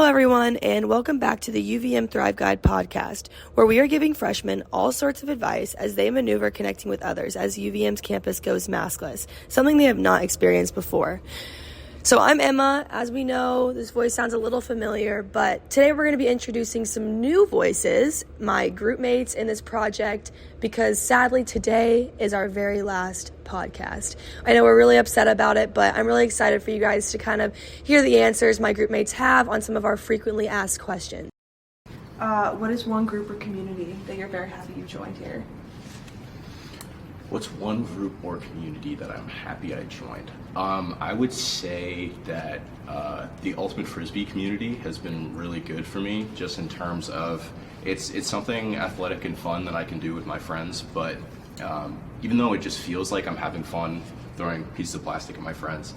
everyone, and welcome back to the UVM Thrive Guide podcast, where we are giving freshmen all sorts of advice as they maneuver connecting with others as UVM's campus goes maskless, something they have not experienced before. So I'm Emma. As we know, this voice sounds a little familiar, but today we're going to be introducing some new voices, my group mates in this project, because sadly today is our very last podcast. I know we're really upset about it, but I'm really excited for you guys to kind of hear the answers my group mates have on some of our frequently asked questions. What is one group or community that you're very happy you joined here? What's one group or community that I'm happy I joined? I would say that the Ultimate Frisbee community has been really good for me, just in terms of it's something athletic and fun that I can do with my friends, but even though it just feels like I'm having fun throwing pieces of plastic at my friends,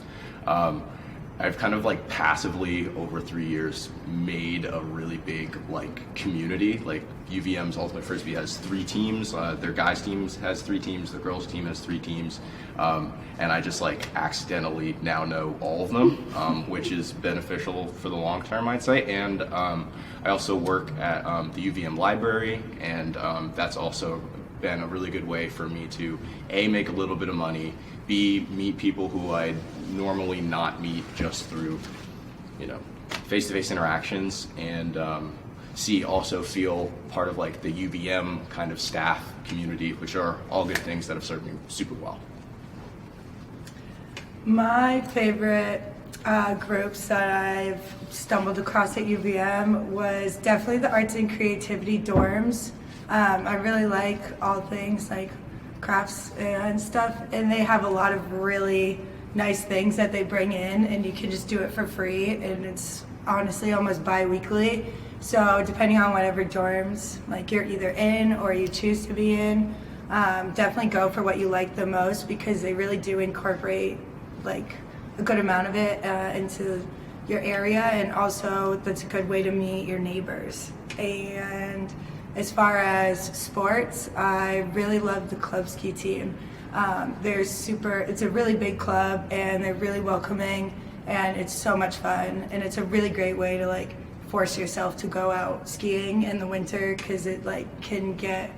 I've kind of like passively over 3 years made a really big like community. Like UVM's Ultimate Frisbee has 3 teams. Their guys team has 3 teams. The girls team has 3 teams. And I just like accidentally now know all of them, which is beneficial for the long term, I'd say. And I also work at the UVM library, and that's also been a really good way for me to A, make a little bit of money, B, meet people who I'd normally not meet just through, face-to-face interactions, and C, also feel part of like the UVM kind of staff community, which are all good things that have served me super well. My favorite groups that I've stumbled across at UVM was definitely the arts and creativity dorms. I really like all things like crafts and stuff, and they have a lot of really nice things that they bring in, and you can just do it for free, and it's honestly almost bi-weekly. So depending on whatever dorms like you're either in or you choose to be in, definitely go for what you like the most, because they really do incorporate like a good amount of it into your area, and also that's a good way to meet your neighbors. And as far as sports, I really love the club ski team. It's a really big club, and they're really welcoming, and it's so much fun, and it's a really great way to like force yourself to go out skiing in the winter, because it like can get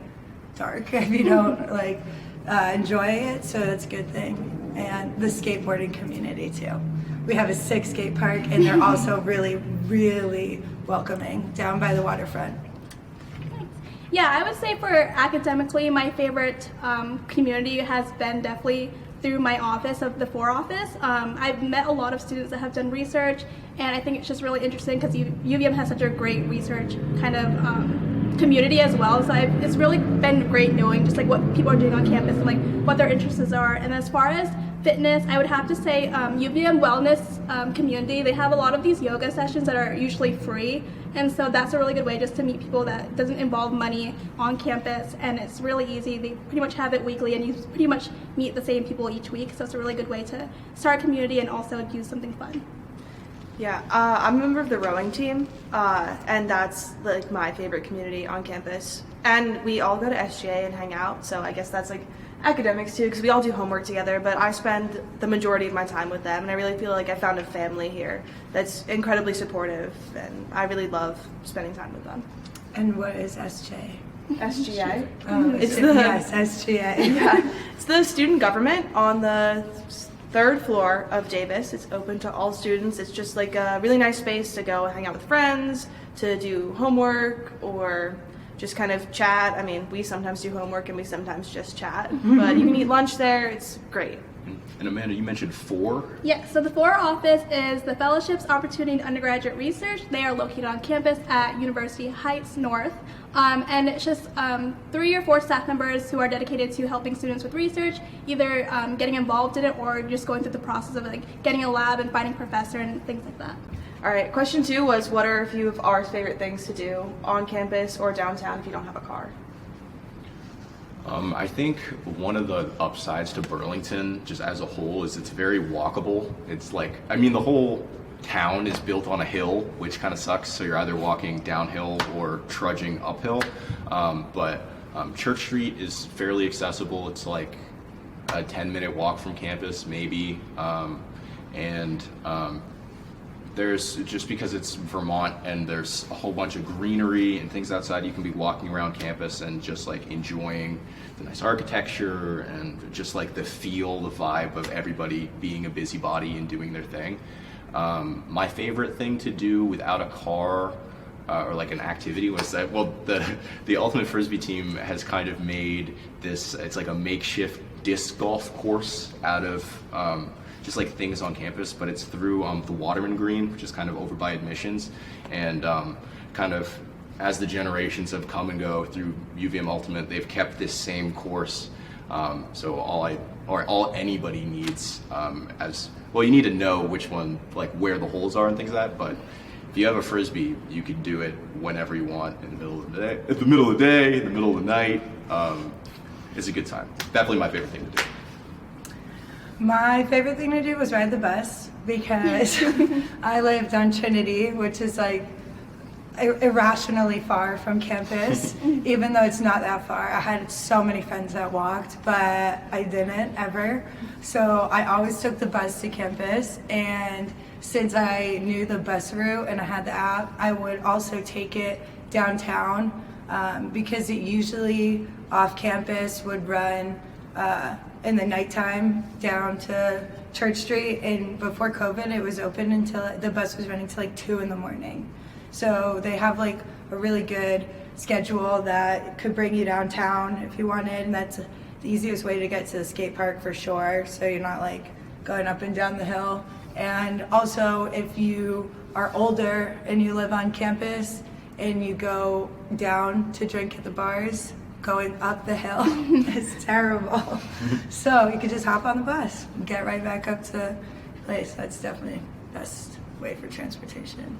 dark if you don't like enjoy it, so that's a good thing. And the skateboarding community too. We have a 6 skate park, and they're also really, really welcoming down by the waterfront. Yeah, I would say for academically, my favorite community has been definitely through my office, of the 4 office. I've met a lot of students that have done research, and I think it's just really interesting because UVM has such a great research kind of community as well. So it's really been great knowing just like what people are doing on campus and like what their interests are. And as far as fitness, I would have to say UVM wellness community, they have a lot of these yoga sessions that are usually free, and so that's a really good way just to meet people that doesn't involve money on campus, and it's really easy. They pretty much have it weekly, and you pretty much meet the same people each week, so it's a really good way to start a community and also do something fun. Yeah, I'm a member of the rowing team, and that's like my favorite community on campus. And we all go to SJ and hang out, so I guess that's like academics too, because we all do homework together, but I spend the majority of my time with them, and I really feel like I found a family here that's incredibly supportive, and I really love spending time with them. And what is SJ? SGA? Yes, SGA. Yeah, it's the student government on the 3rd floor of Davis. It's open to all students. It's just like a really nice space to go hang out with friends, to do homework, or just kind of chat. I mean, we sometimes do homework and we sometimes just chat, but you can eat lunch there. It's great. And Amanda, you mentioned 4? Yeah, so the 4 office is the Fellowships Opportunity in Undergraduate Research. They are located on campus at University Heights North. And it's just 3 or 4 staff members who are dedicated to helping students with research, either getting involved in it or just going through the process of like getting a lab and finding a professor and things like that. All right, question 2 was, what are a few of our favorite things to do on campus or downtown if you don't have a car? I think one of the upsides to Burlington, just as a whole, is it's very walkable. It's like, the whole town is built on a hill, which kind of sucks, so you're either walking downhill or trudging uphill. But Church Street is fairly accessible. It's like a 10-minute walk from campus, maybe. there's just because it's Vermont and there's a whole bunch of greenery and things outside, you can be walking around campus and just like enjoying the nice architecture and just like the feel, the vibe of everybody being a busybody and doing their thing. My favorite thing to do without a car or like an activity was that, well, the Ultimate Frisbee team has kind of made this, it's like a makeshift disc golf course out of just like things on campus, but it's through the Waterman Green, which is kind of over by admissions, and kind of as the generations have come and go through UVM Ultimate, they've kept this same course. So all anybody needs as well, you need to know which one, like where the holes are and things like that, but if you have a Frisbee, you can do it whenever you want, in the middle of the day, in the middle of the night. It's a good time. Definitely my favorite thing to do. My favorite thing to do was ride the bus because I lived on Trinity, which is like irrationally far from campus, even though it's not that far. I had so many friends that walked, but I didn't ever. So I always took the bus to campus, and since I knew the bus route and I had the app, I would also take it downtown because it usually off campus would run in the nighttime down to Church Street, and before COVID it was open until the bus was running till like 2 a.m. So they have like a really good schedule that could bring you downtown if you wanted, and that's the easiest way to get to the skate park for sure, so you're not like going up and down the hill. And also if you are older and you live on campus and you go down to drink at the bars, going up the hill is terrible. So you could just hop on the bus and get right back up to the place. That's definitely the best way for transportation.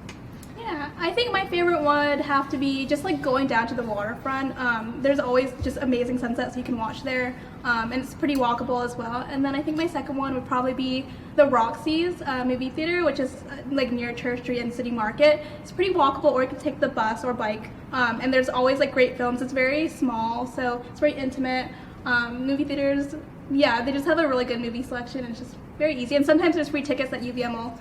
Yeah, I think my favorite would have to be just like going down to the waterfront. There's always just amazing sunsets you can watch there, and it's pretty walkable as well. And then I think my second one would probably be the Roxy's movie theater, which is like near Church Street and City Market. It's pretty walkable, or you can take the bus or bike. And there's always like great films. It's very small, so it's very intimate. Movie theaters, yeah, they just have a really good movie selection. And it's just very easy, and sometimes there's free tickets that UVM will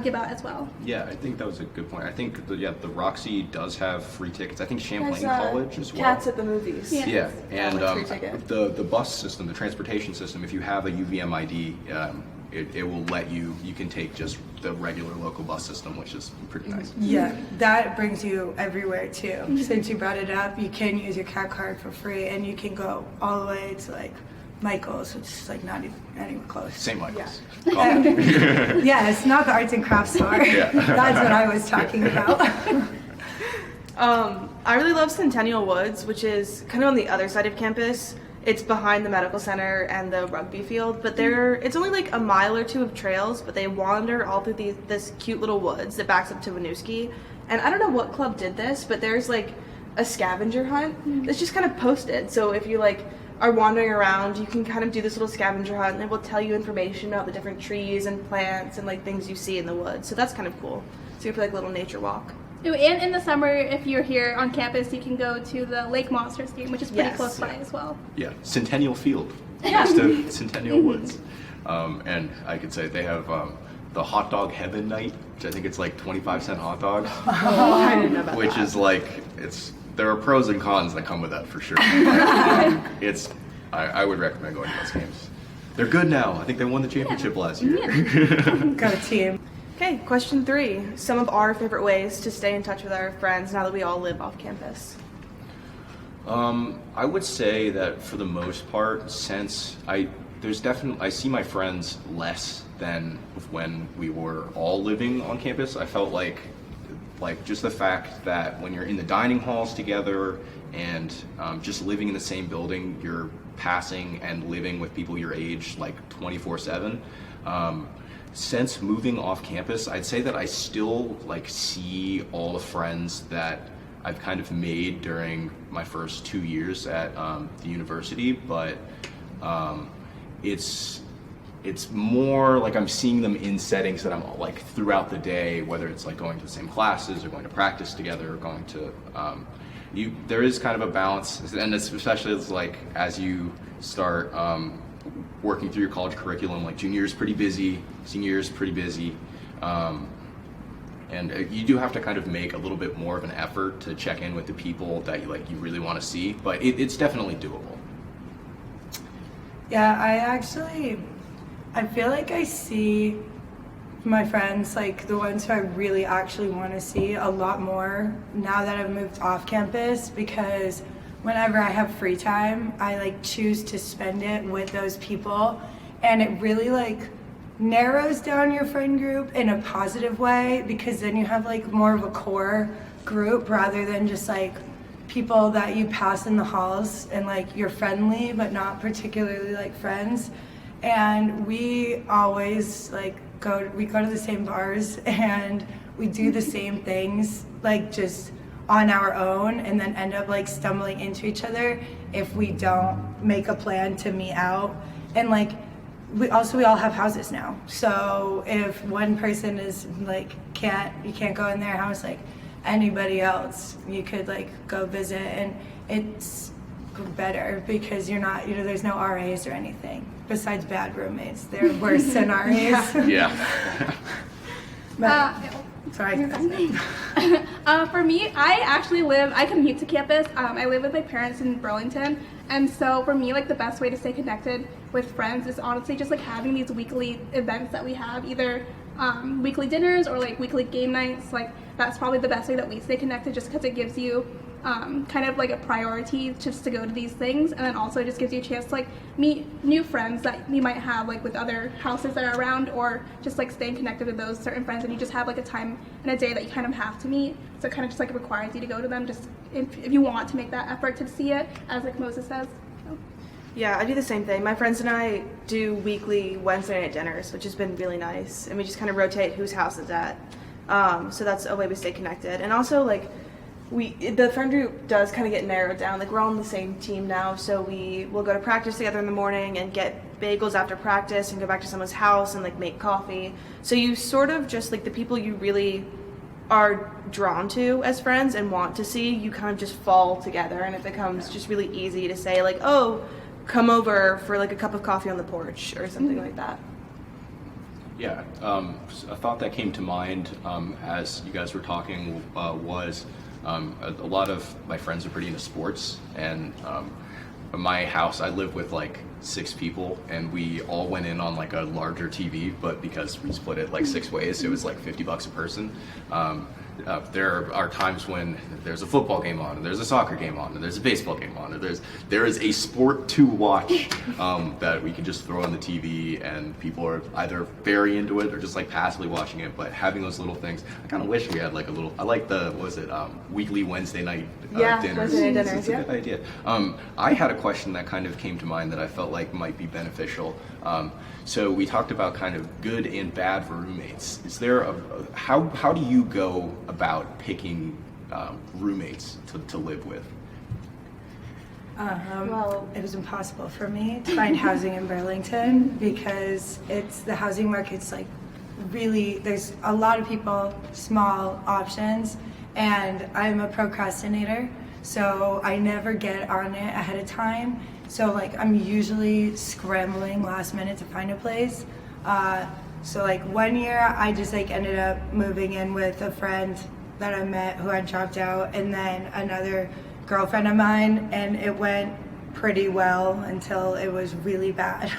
give out as well. Yeah, I think that was a good point. I think the Roxy does have free tickets. I think Champlain There's, College as well. Cats at the movies. Yeah. Yeah, and Free ticket. the bus system, the transportation system, if you have a UVM ID, it will let you can take just the regular local bus system, which is pretty nice. Yeah, that brings you everywhere too. Since you brought it up, you can use your cat card for free, and you can go all the way to like Michael's, which is like not even anywhere close. St. Michael's. Yeah, it's not the arts and crafts store. Yeah. That's what I was talking about. I really love Centennial Woods, which is kind of on the other side of campus. It's behind the medical center and the rugby field, but it's only like a mile or two of trails, but they wander all through this cute little woods that backs up to Winooski. And I don't know what club did this, but there's like a scavenger hunt that's just kind of posted. So if you like are wandering around, you can kind of do this little scavenger hunt, and it will tell you information about the different trees and plants and like things you see in the woods. So that's kind of cool. So you can like a little nature walk. Ooh, and in the summer, if you're here on campus, you can go to the Lake Monsters game, which is pretty close by as well. Yeah, Centennial Field, next to Centennial Woods. And I could say they have the Hot Dog Heaven Night, which I think it's like 25-cent hot dogs. I didn't know about which that. is like, there are pros and cons that come with that for sure. I would recommend going to those games. They're good now. I think they won the championship last year. Got a team. Okay, question 3. Some of our favorite ways to stay in touch with our friends now that we all live off campus. I would say that for the most part, since I see my friends less than when we were all living on campus. I felt like just the fact that when you're in the dining halls together and just living in the same building, you're passing and living with people your age like 24/7. Since moving off campus, I'd say that I still like see all the friends that I've kind of made during my first 2 years at the university, but it's more like I'm seeing them in settings that I'm like throughout the day, whether it's like going to the same classes or going to practice together or going to there is kind of a balance, and especially it's like as you start working through your college curriculum, like junior year's pretty busy, senior year's pretty busy, And you do have to kind of make a little bit more of an effort to check in with the people that you really want to see, but it's definitely doable. Yeah, I feel like I see my friends, like the ones who I really actually want to see, a lot more now that I've moved off campus, because whenever I have free time, I like choose to spend it with those people, and it really like narrows down your friend group in a positive way, because then you have like more of a core group rather than just like people that you pass in the halls and like you're friendly but not particularly like friends. And we always like go to the same bars and we do the same things like just on our own, and then end up like stumbling into each other if we don't make a plan to meet out. And like we all have houses now, so if one person is like you can't go in their house, like anybody else you could like go visit, and it's better because you're not, there's no RAs or anything besides bad roommates. They're worse than RAs. Yeah. Sorry. For me, I commute to campus. I live with my parents in Burlington, and so for me, like the best way to stay connected with friends is honestly just like having these weekly events that we have, either weekly dinners or like weekly game nights. Like that's probably the best way that we stay connected, just because it gives you kind of like a priority just to go to these things, and then also just gives you a chance to like meet new friends that you might have like with other houses that are around, or just like staying connected with those certain friends, and you just have like a time in a day that you kind of have to meet, so it kind of just like requires you to go to them just if you want to make that effort to see it, as like Moses says. So. Yeah, I do the same thing. My friends and I do weekly Wednesday night dinners, which has been really nice, and we just kind of rotate whose house it's at. So that's a way we stay connected. And also like the friend group does kind of get narrowed down. Like we're all on the same team now, so we will go to practice together in the morning and get bagels after practice and go back to someone's house and like make coffee. So you sort of just like the people you really are drawn to as friends and want to see, you kind of just fall together, and it becomes just really easy to say like, oh, come over for like a cup of coffee on the porch or something like that. Yeah, a thought that came to mind as you guys were talking was a lot of my friends are pretty into sports, and in my house I live with like 6 people, and we all went in on like a larger TV, but because we split it like 6 ways, it was like $50 a person. There are times when there's a football game on, and there's a soccer game on, and there's a baseball game on, and there is a sport to watch that we can just throw on the TV, and people are either very into it or just like passively watching it. But having those little things, I kind of wish we had like a little. I like the weekly Wednesday night dinners. Wednesday night dinners. It's a good idea. I had a question that kind of came to mind that I felt like might be beneficial. So we talked about kind of good and bad roommates. Is there how do you go about picking roommates to live with? Well, it was impossible for me to find housing in Burlington because the housing market's like really, there's a lot of people, small options, and I'm a procrastinator, so I never get on it ahead of time. So like I'm usually scrambling last minute to find a place. So like one year I just like ended up moving in with a friend that I met who had dropped out, and then another girlfriend of mine, and it went pretty well until it was really bad.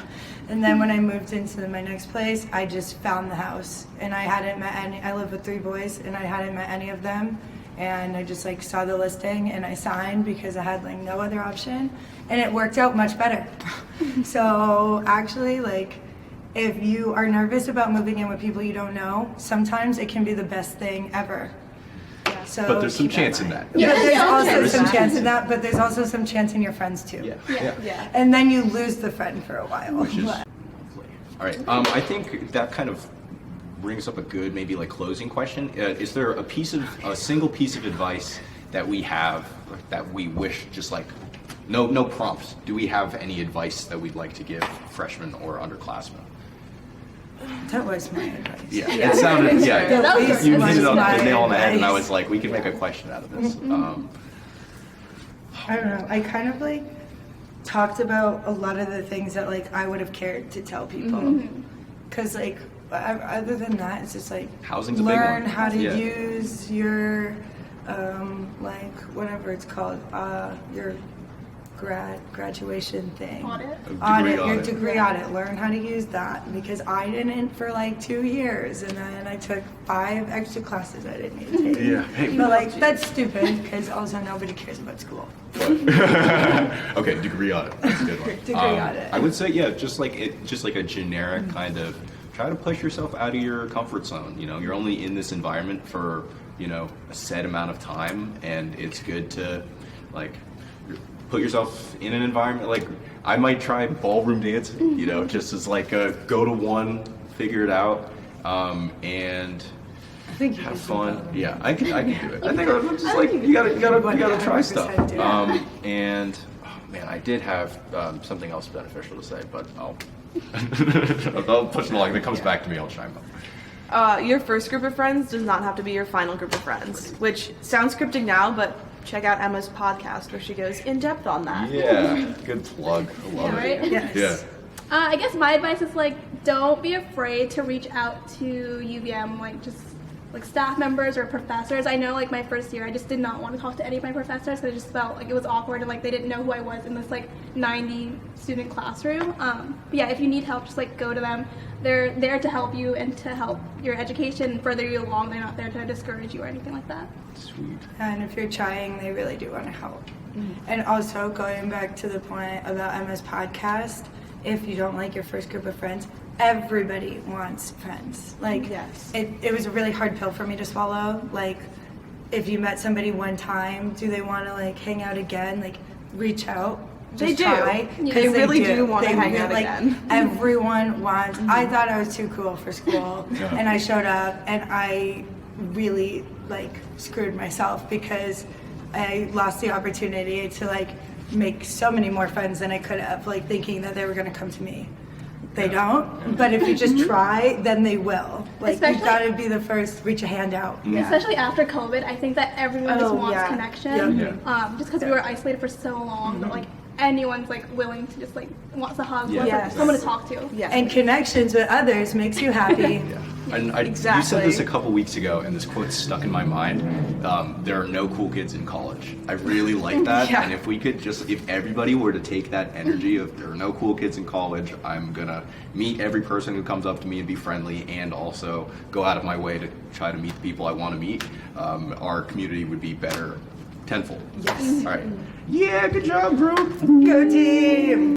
And then when I moved into my next place, I just found the house, and I live with 3 boys, and I hadn't met any of them. And I just like saw the listing and I signed because I had like no other option, and it worked out much better. So actually, like if you are nervous about moving in with people you don't know, sometimes it can be the best thing ever. Yeah. So but there's some chance in that. Yeah, there's also some chance in that, but there's also some chance in your friends too. Yeah. And then you lose the friend for a while. Which is lovely. All right. I think that kind of brings up a good maybe like closing question. Is there a single piece of advice that we have that we wish, just like no prompts, do we have any advice that we'd like to give freshmen or underclassmen? That was my advice. Yeah. It sounded you hit it on the nail on the head, and I was advice. like, we can make a question out of this. I don't know, I kind of like talked about a lot of the things that like I would have cared to tell people, because like other than that, it's just like Housing's a big learn one. how to Yeah. use your like whatever it's called, your graduation thing. Your degree audit. Learn how to use that, because I didn't for like 2 years, and then I took 5 extra classes I didn't need to take. Yeah. Hey. But like that's stupid, because also nobody cares about school. Okay, degree audit. That's a good one. Degree audit. I would say, yeah, just like a generic kind of try to push yourself out of your comfort zone. You know, you're only in this environment for, you know, a set amount of time, and it's good to like put yourself in an environment. Like I might try ballroom dancing, you know, just as like a go to one, figure it out, and I think you have can do fun. that. Yeah, I can do it. I think I'm just like you gotta try stuff. 100% do it. And oh, man, I did have something else beneficial to say, but I'll push it along. If it comes back to me, I'll chime up. Your first group of friends does not have to be your final group of friends, which sounds cryptic now, but check out Emma's podcast where she goes in depth on that. Yeah, good plug. I love it. Right? Yes. Yeah. I guess my advice is like, don't be afraid to reach out to UVM, like just like staff members or professors. I know like my first year, I just did not want to talk to any of my professors because I just felt like it was awkward and like they didn't know who I was in this like 90 student classroom. But yeah, if you need help, just like go to them. They're there to help you and to help your education further you along. They're not there to discourage you or anything like that. Sweet. And if you're trying, they really do want to help. And also, going back to the point about Emma's podcast, if you don't like your first group of friends, everybody wants friends. Like, Yes. it was a really hard pill for me to swallow. Like, if you met somebody one time, do they want to like hang out again? Like, reach out. They Just do. try, Yeah. 'cause They really do wanna They hang out like, again. Everyone wants. I thought I was too cool for school, Yeah. and I showed up, and I really like screwed myself because I lost the opportunity to like make so many more friends than I could have, like thinking that they were going to come to me. They don't, but if you just try, then they will. Like, Especially- you've got to be the first, reach a hand out. Especially after COVID, I think that everyone just Oh, wants yeah. connection. Yeah. Just because we were isolated for so long, but like anyone's like willing to just like wants a hug, wants Yes. someone to talk to. Yeah. And connections with others makes you happy. And you said Exactly. this a couple weeks ago, and this quote stuck in my mind. There are no cool kids in college. I really like that. Yeah. And if we could just, if everybody were to take that energy of there are no cool kids in college, I'm gonna meet every person who comes up to me and be friendly, and also go out of my way to try to meet the people I want to meet, our community would be better tenfold. Yes. All right. Yeah, good job, group. Go team!